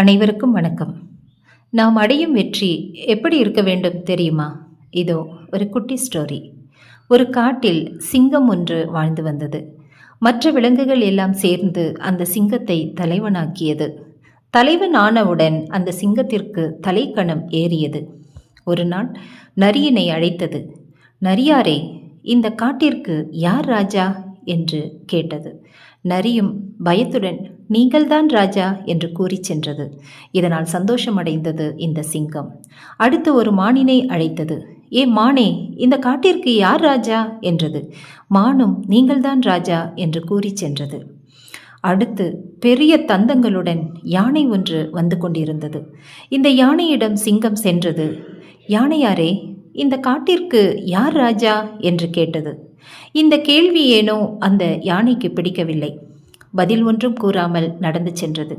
அனைவருக்கும் வணக்கம். நாம் அடையும் வெற்றி எப்படி இருக்க வேண்டும் தெரியுமா? இதோ ஒரு குட்டி ஸ்டோரி. ஒரு காட்டில் சிங்கம் ஒன்று வாழ்ந்து வந்தது. மற்ற விலங்குகள் எல்லாம் சேர்ந்து அந்த சிங்கத்தை தலைவனாக்கியது. தலைவன் ஆனவுடன் அந்த சிங்கத்திற்கு தலைக்கணம் ஏறியது. ஒரு நாள் நரியினை அழைத்தது. நரியாரே, இந்த காட்டிற்கு யார் ராஜா என்று கேட்டது. நரியும் பயத்துடன் நீங்கள்தான் ராஜா என்று கூறி சென்றது. இதனால் சந்தோஷமடைந்தது இந்த சிங்கம். அடுத்து ஒரு மானினை அழைத்தது. ஏ மானே, இந்த காட்டிற்கு யார் ராஜா என்றது. மானும் நீங்கள்தான் ராஜா என்று கூறி சென்றது. அடுத்து பெரிய தந்தங்களுடன் யானை ஒன்று வந்து கொண்டிருந்தது. இந்த யானையிடம் சிங்கம் சென்றது. யானையாரே, இந்த காட்டிற்கு யார் ராஜா என்று கேட்டது. இந்த கேள்வி ஏனோ அந்த யானைக்கு பிடிக்கவில்லை. பதில் ஒன்றும் கூறாமல் நடந்து சென்றது.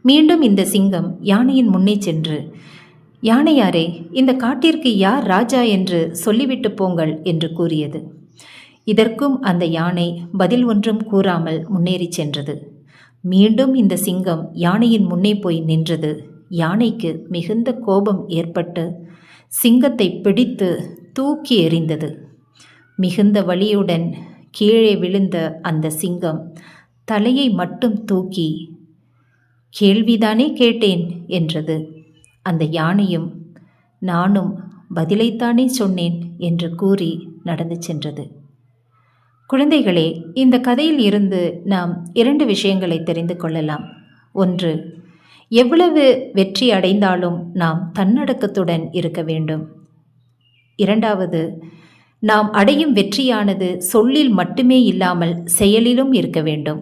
மீண்டும் இந்த சிங்கம் யானையின் முன்னே சென்று, யானையாரே, இந்த காட்டிற்கு யார் ராஜா என்று சொல்லிவிட்டு போங்கள் என்று கூறியது. இதற்கும் அந்த யானை பதில் ஒன்றும் கூறாமல் முன்னேறி சென்றது. மீண்டும் இந்த சிங்கம் யானையின் முன்னே போய் நின்றது. யானைக்கு மிகுந்த கோபம் ஏற்பட்டு சிங்கத்தை பிடித்து தூக்கி எறிந்தது. மிகுந்த வலியுடன் கீழே விழுந்த அந்த சிங்கம் தலையை மட்டும் தூக்கி, கேள்விதானே கேட்டேன் என்றது. அந்த யானையும் நானும் பதிலைத்தானே சொன்னேன் என்று கூறி நடந்து சென்றது. குழந்தைகளே, இந்த கதையில் இருந்து நாம் 2 விஷயங்களை தெரிந்து கொள்ளலாம். ஒன்று, எவ்வளவு வெற்றி அடைந்தாலும் நாம் தன்னடக்கத்துடன் இருக்க வேண்டும். இரண்டாவது, நாம் அடையும் வெற்றியானது சொல்லில் மட்டுமே இல்லாமல் செயலிலும் இருக்க வேண்டும்.